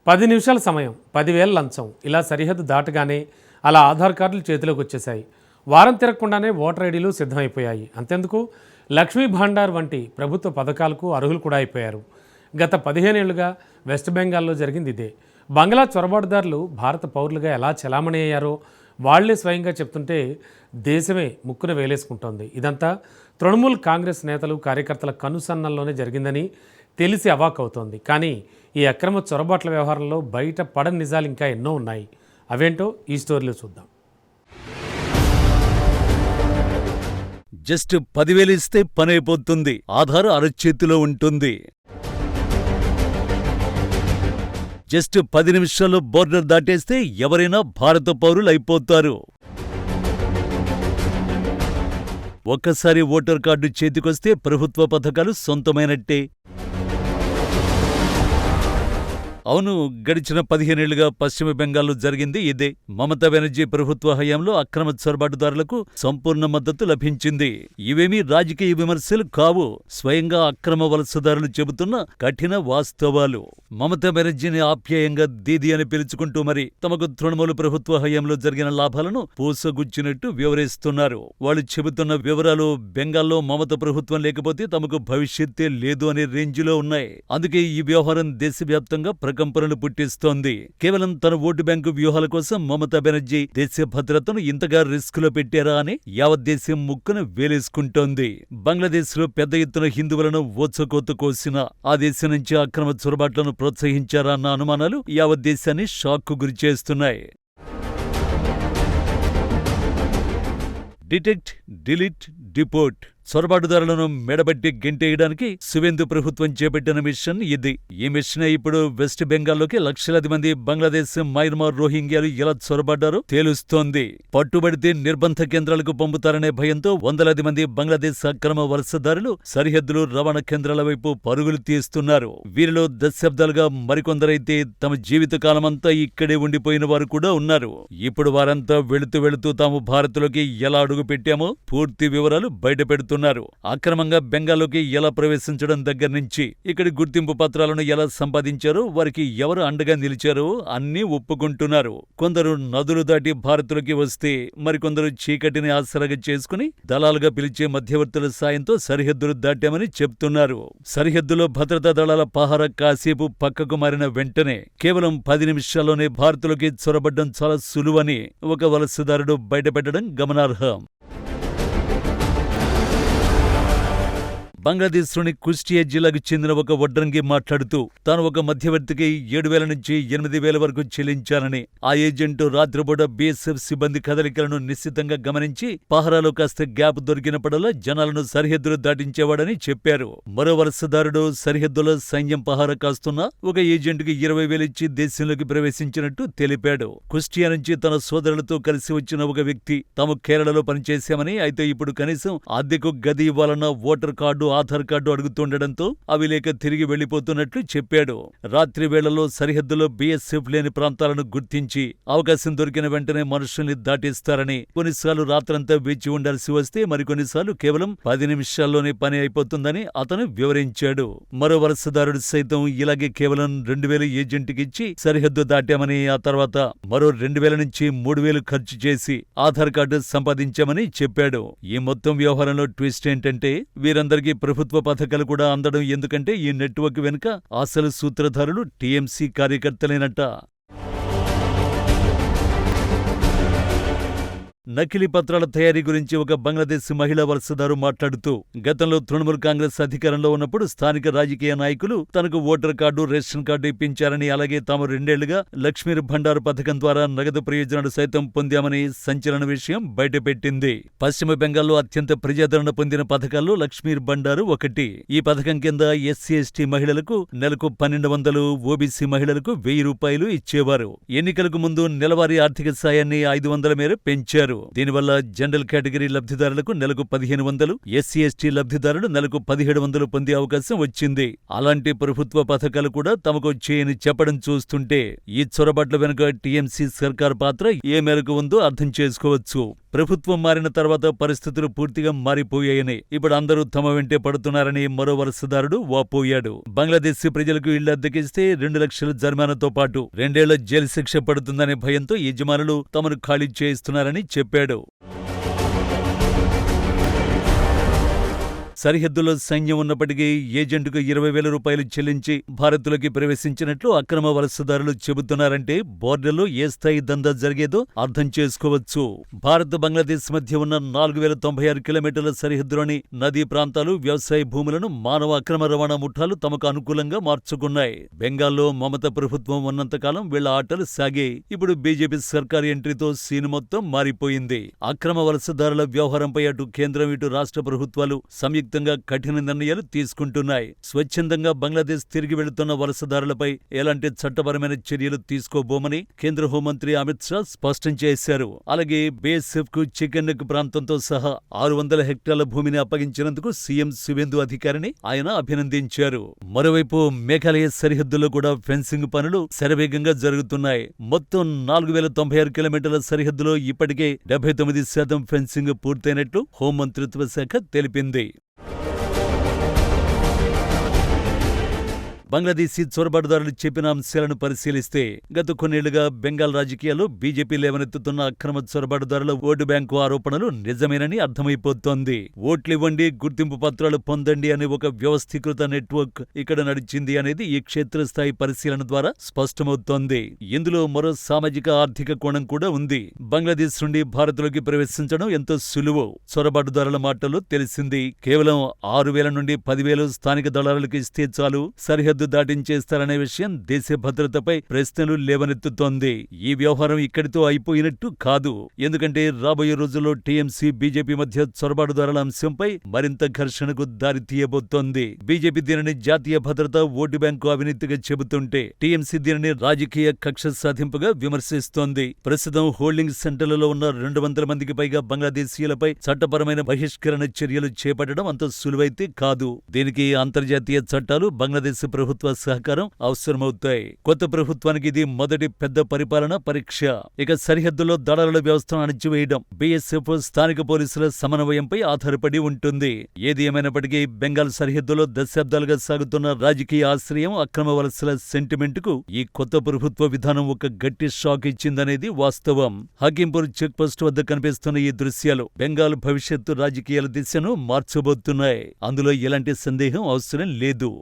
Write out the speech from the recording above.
10 నిమిషాల సమయం, 10,000 లంచం, ఇలా సరిహద్దు దాటగానే అలా ఆధార్ కార్డులు చేతిలోకి వచ్చేశాయి. వారం తిరగకుండానే ఓటర్ ఐడీలు సిద్ధమైపోయాయి. అంతెందుకు, లక్ష్మీ భాండార్ వంటి ప్రభుత్వ పథకాలకు అర్హులు కూడా అయిపోయారు. గత 15 ఏళ్లుగా వెస్ట్ బెంగాల్లో జరిగింది ఇదే. బంగ్లా చొరబాటుదారులు భారత పౌరులుగా ఎలా చెలామణి అయ్యారో వాళ్లే స్వయంగా చెప్తుంటే దేశమే ముక్కున వేలేసుకుంటోంది. ఇదంతా తృణమూల్ కాంగ్రెస్ నేతలు, కార్యకర్తల కనుసన్నల్లోనే జరిగిందని తెలిసి అవాక్కవుతోంది. కానీ ఈ అక్రమ చొరబాట్ల వ్యవహారంలో బయట పడని నిజాలు ఇంకా ఎన్నో ఉన్నాయి. అవేంటో ఈ స్టోరీలో చూద్దాం. జస్ట్ 10,000 ఇస్తే పనైపోతుంది. ఆధార్ అరచేతిలో ఉంటుంది. జస్ట్ 10 నిమిషాల్లో బోర్డర్ దాటేస్తే ఎవరైనా భారత పౌరులైపోతారు. ఒక్కసారి ఓటర్ కార్డు చేతికొస్తే ప్రభుత్వ పథకాలు సొంతమైనట్టే. అవును, గడిచిన 15 ఏళ్లుగా పశ్చిమ బెంగాల్లో జరిగింది ఇదే. మమతా బెనర్జీ ప్రభుత్వ హయాంలో అక్రమ చొరబాటుదారులకు సంపూర్ణ మద్దతు లభించింది. ఇవేమీ రాజకీయ విమర్శలు కావు, స్వయంగా అక్రమ వలసదారులు చెబుతున్న కఠిన వాస్తవాలు. మమతా బెనర్జీని ఆప్యాయంగా దీదీ అని పిలుచుకుంటూ మరి తమకు తృణమూల్ ప్రభుత్వ హయాంలో జరిగిన లాభాలను పూసగుచ్చినట్టు వివరిస్తున్నారు. వాళ్ళు చెబుతున్న వివరాలు బెంగాల్లో మమత ప్రభుత్వం లేకపోతే తమకు భవిష్యత్తే లేదు అనే రేంజ్లో ఉన్నాయి. అందుకే ఈ వ్యవహారం దేశవ్యాప్తంగా కంపనలు పుట్టిస్తోంది. కేవలం తన ఓటు బ్యాంకు వ్యూహాల కోసం మమతా బెనర్జీ దేశ భద్రతను ఇంతగా రిస్కులో పెట్టారా అని యావత్ దేశం ముక్కున వేలేసుకుంటోంది. బంగ్లాదేశ్లో పెద్ద ఎత్తున హిందువులను ఓచకోత కోసిన ఆ దేశం నుంచి అక్రమ చొరబాట్లను ప్రోత్సహించారా అన్న అనుమానాలు యావత్ దేశాన్ని షాక్కు గురిచేస్తున్నాయి. డిటెక్ట్, డిలీట్, డిపోర్ట్ చొరబాటుదారులను మెడబట్టి గెంటేయడానికి సువేందు ప్రభుత్వం చేపట్టిన మిషన్ ఇది. ఈ మిషనే ఇప్పుడు వెస్ట్ బెంగాల్లోకి లక్షలాది మంది బంగ్లాదేశ్, మయన్మార్ రోహింగ్యాలు ఎలా చొరబడ్డారో తేలుస్తోంది. పట్టుబడితే నిర్బంధ కేంద్రాలకు పంపుతారనే భయంతో వందలాది మంది బంగ్లాదేశ్ అక్రమ వలసదారులు సరిహద్దులు, రవాణా కేంద్రాల వైపు పరుగులు తీస్తున్నారు. వీరిలో దశాబ్దాలుగా మరికొందరైతే తమ జీవితకాలమంతా ఇక్కడే ఉండిపోయిన వారు కూడా ఉన్నారు. ఇప్పుడు వారంతా వెళుతూ తాము భారత్లోకి ఎలా అడుగు పెట్టామో పూర్తి వివరాలు బయటపెడుతున్నారు. అక్రమంగా బెంగాల్లోకి ఎలా ప్రవేశించడం దగ్గర నుంచి ఇక్కడి గుర్తింపు పత్రాలను ఎలా సంపాదించారో, వారికి ఎవరు అండగా నిలిచారో అన్నీ ఒప్పుకుంటున్నారు. కొందరు నదులు దాటి భారత్లోకి వస్తే మరికొందరు చీకటిని ఆసరాగా చేసుకుని దళాలుగా పిలిచే మధ్యవర్తుల సాయంతో సరిహద్దులు దాటామని చెప్తున్నారు. సరిహద్దులో భద్రతా దళాల పహారా కాసేపు పక్కకు మారిన వెంటనే కేవలం 10 నిమిషాల్లోనే భారత్లోకి చొరబడ్డం చాలా సులువని ఒక వలసదారుడు బయటపెట్టడం గమనార్హం. బంగ్లాదేశ్లోని కుష్టియా జిల్లాకు చెందిన ఒక వడ్రంగి మాట్లాడుతూ తాను ఒక మధ్యవర్తికి 7,000 నుంచి 8,000 వరకు చెల్లించానని, ఆ ఏజెంటు రాత్రిపూట బీఎస్ఎఫ్ సిబ్బంది కదలికలను నిశ్చితంగా గమనించి పహరాలో కాస్త గ్యాప్ దొరికినప్పుడల్లా జనాలను సరిహద్దులు దాటించేవాడని చెప్పారు. మరో వలసదారుడు సరిహద్దులో సైన్యం పహారా కాస్తున్నా ఒక ఏజెంటుకి 20,000 ఇచ్చి దేశంలోకి ప్రవేశించినట్టు తెలిపాడు. కుష్టియా నుంచి తన సోదరులతో కలిసి వచ్చిన ఒక వ్యక్తి తాము కేరళలో పనిచేశామని, అయితే ఇప్పుడు కనీసం అద్దెకు గది ఇవ్వాలన్న ఓటర్ కార్డు, ఆధార్ కార్డు అడుగుతుండటంతో అవి లేక తిరిగి వెళ్లిపోతున్నట్లు చెప్పాడు. రాత్రి వేళల్లో సరిహద్దులో బీఎస్ఎఫ్ లేని ప్రాంతాలను గుర్తించి అవకాశం దొరికిన వెంటనే మనుషుల్ని దాటిస్తారని, కొన్నిసార్లు రాత్రంతా వేచి ఉండాల్సి వస్తే మరికొన్నిసార్లు కేవలం 10 నిమిషాల్లోనే పని అయిపోతుందని అతను వివరించాడు. మరో వలసదారుడు సైతం ఇలాగే కేవలం 2,000 ఏజెంట్కిచ్చి సరిహద్దు దాటామని, ఆ తర్వాత మరో 2,000 నుంచి 3,000 ఖర్చు చేసి ఆధార్ కార్డు సంపాదించామని చెప్పాడు. ఈ మొత్తం వ్యవహారంలో ట్విస్ట్ ఏంటంటే వీరందరికీ ప్రభుత్వ పథకాలు కూడా అందడం ఎందుకంటే ఈ నెట్వర్క్ వెనుక అసలు సూత్రధారులు టీఎంసీ కార్యకర్తలేనట. నకిలీ పత్రాల తయారీ గురించి ఒక బంగ్లాదేశ్ మహిళా వలసదారు మాట్లాడుతూ, గతంలో తృణమూల్ కాంగ్రెస్ అధికారంలో ఉన్నప్పుడు స్థానిక రాజకీయ నాయకులు తనకు ఓటర్ కార్డు, రేషన్ కార్డు ఇప్పించారని, అలాగే తాము 2 ఏళ్లుగా లక్ష్మీ భండార్ పథకం ద్వారా నగదు ప్రయోజనాలు సైతం పొందామని సంచలన విషయం బయటపెట్టింది. పశ్చిమ బెంగాల్లో అత్యంత ప్రజాదరణ పొందిన పథకాల్లో లక్ష్మీ భండారు ఒకటి. ఈ పథకం కింద ఎస్సీ, ఎస్టీ మహిళలకు నెలకు 1,200, ఓబీసీ మహిళలకు 1,000 రూపాయలు ఇచ్చేవారు. ఎన్నికలకు ముందు నెలవారీ ఆర్థిక సాయాన్ని 500 మేర పెంచారు. దీనివల్ల జనరల్ కేటగిరీ లబ్ధిదారులకు నెలకు 1,500, ఎస్సీ, ఎస్టీ లబ్ధిదారులు నెలకు 1,700 పొందే అవకాశం వచ్చింది. అలాంటి ప్రభుత్వ పథకాలు కూడా తమకు వచ్చేయని చెప్పడం చూస్తుంటే ఈ చొరబాట్ల వెనుక టీఎంసీ సర్కార్ పాత్ర ఏ మేరకు ఉందో అర్థం చేసుకోవచ్చు. ప్రభుత్వం మారిన తర్వాత పరిస్థితులు పూర్తిగా మారిపోయాయని, ఇప్పుడు అందరూ తమ వెంటే పడుతున్నారని మరో వలసదారుడు వాపోయాడు. బంగ్లాదేశ్ ప్రజలకు ఇళ్లు అద్దెకిస్తే 2 లక్షల జరిమానాతో పాటు 2 ఏళ్ల జైలు శిక్ష పడుతుందనే భయంతో యజమానులు తమను ఖాళీ చేయిస్తున్నారని చెప్పాడు. సరిహద్దులో సైన్యం ఉన్నప్పటికీ ఏజెంటుకు 20,000 రూపాయలు చెల్లించి భారత్లోకి ప్రవేశించినట్లు అక్రమ వలసదారులు చెబుతున్నారంటే బోర్డర్లో ఏ స్థాయి దందా జరిగేదో అర్థం చేసుకోవచ్చు. భారత్ బంగ్లాదేశ్ మధ్య ఉన్న 4,096 కిలోమీటర్ల సరిహద్దులోని నదీ ప్రాంతాలు, వ్యవసాయ భూములను మానవ అక్రమ రవాణా ముఠాలు తమకు అనుకూలంగా మార్చుకున్నాయి. బెంగాల్లో మమత ప్రభుత్వం ఉన్నంతకాలం వీళ్ల ఆటలు సాగాయి. ఇప్పుడు బీజేపీ సర్కారు ఎంట్రీతో సీన్ మొత్తం మారిపోయింది. అక్రమ వలసదారుల వ్యవహారంపై అటు కేంద్రం, ఇటు రాష్ట్ర ప్రభుత్వాలు సంయుక్తంగా కఠిన నిర్ణయాలు తీసుకుంటున్నాయి. స్వచ్ఛందంగా బంగ్లాదేశ్ తిరిగి వెళుతున్న వలసదారులపై ఎలాంటి చట్టపరమైన చర్యలు తీసుకోబోమని కేంద్ర హోంమంత్రి అమిత్ షా స్పష్టం చేశారు. అలాగే బీఎస్ఎఫ్ కు చికెన్నెక్ ప్రాంతంతో సహా 600 హెక్టార్ల భూమిని అప్పగించినందుకు సీఎం శివేందు అధికారిని ఆయన అభినందించారు. మరోవైపు మేఘాలయ సరిహద్దులో కూడా ఫెన్సింగ్ పనులు శరవేగంగా జరుగుతున్నాయి. మొత్తం 4,096 కిలోమీటర్ల సరిహద్దులో ఇప్పటికే 79% ఫెన్సింగ్ పూర్తయినట్లు హోంమంత్రిత్వ శాఖ తెలిపింది. బంగ్లాదేశీ చొరబాటుదారులు చెప్పిన అంశాలను పరిశీలిస్తే గత కొన్నేళ్లుగా బెంగాల్ రాజకీయాల్లో బీజేపీ లేవనెత్తుతున్న అక్రమ చొరబాటుదారుల ఓటు బ్యాంకు ఆరోపణలు నిజమేనని అర్థమైపోతోంది. ఓట్లివ్వండి, గుర్తింపు పత్రాలు పొందండి అనే ఒక వ్యవస్థీకృత నెట్వర్క్ ఇక్కడ నడిచింది అనేది ఈ క్షేత్రస్థాయి పరిశీలన ద్వారా స్పష్టమవుతోంది. ఇందులో మరో సామాజిక ఆర్థిక కోణం కూడా ఉంది. బంగ్లాదేశ్ నుండి భారత్లోకి ప్రవేశించడం ఎంతో సులువు. చొరబాటుదారుల మాటల్లో తెలిసింది. కేవలం 6,000 నుండి 10,000 స్థానిక దళారులకు ఇస్తే చాలు సరిహద్దు దాటించేస్తారనే విషయం దేశ భద్రతపై ప్రశ్నలు లేవనెత్తుతోంది. ఈ వ్యవహారం ఇక్కడితో అయిపోయినట్టు కాదు. ఎందుకంటే రాబోయే రోజుల్లో టీఎంసీ, బీజేపీ మధ్య చొరబాటుదారుల అంశంపై మరింత ఘర్షణకు దారితీయబోతోంది. బీజేపీ దీనిని జాతీయ భద్రత, ఓటు బ్యాంకు అవినీతిగా చెబుతుంటే టీఎంసీ దీనిని రాజకీయ కక్ష సాధింపుగా విమర్శిస్తోంది. ప్రస్తుతం హోల్డింగ్ సెంటర్లలో ఉన్న 200 మందికి పైగా బంగ్లాదేశీయులపై చట్టపరమైన బహిష్కరణ చర్యలు చేపట్టడం అంత సులువైతే కాదు. దీనికి అంతర్జాతీయ చట్టాలు, బంగ్లాదేశ్ ప్రభుత్వ సహకారం అవసరమవుతాయి. కొత్త ప్రభుత్వానికి ఇది మొదటి పెద్ద పరిపాలన పరీక్ష. ఇక సరిహద్దులో దళారుల వ్యవస్థను అణచివేయడం బీఎస్ఎఫ్, స్థానిక పోలీసుల సమన్వయంపై ఆధారపడి ఉంటుంది. ఏది ఏమైనప్పటికీ బెంగాల్ సరిహద్దులో దశాబ్దాలుగా సాగుతున్న రాజకీయ ఆశ్రయం, అక్రమ వలసల సెంటిమెంట్కు ఈ కొత్త ప్రభుత్వ విధానం ఒక గట్టి షాక్ ఇచ్చిందనేది వాస్తవం. హకీంపూర్ చెక్ పోస్ట్ వద్ద కనిపిస్తున్న ఈ దృశ్యాలు బెంగాల్ భవిష్యత్తు రాజకీయాల దిశను మార్చబోతున్నాయి. అందులో ఎలాంటి సందేహం అవసరం లేదు.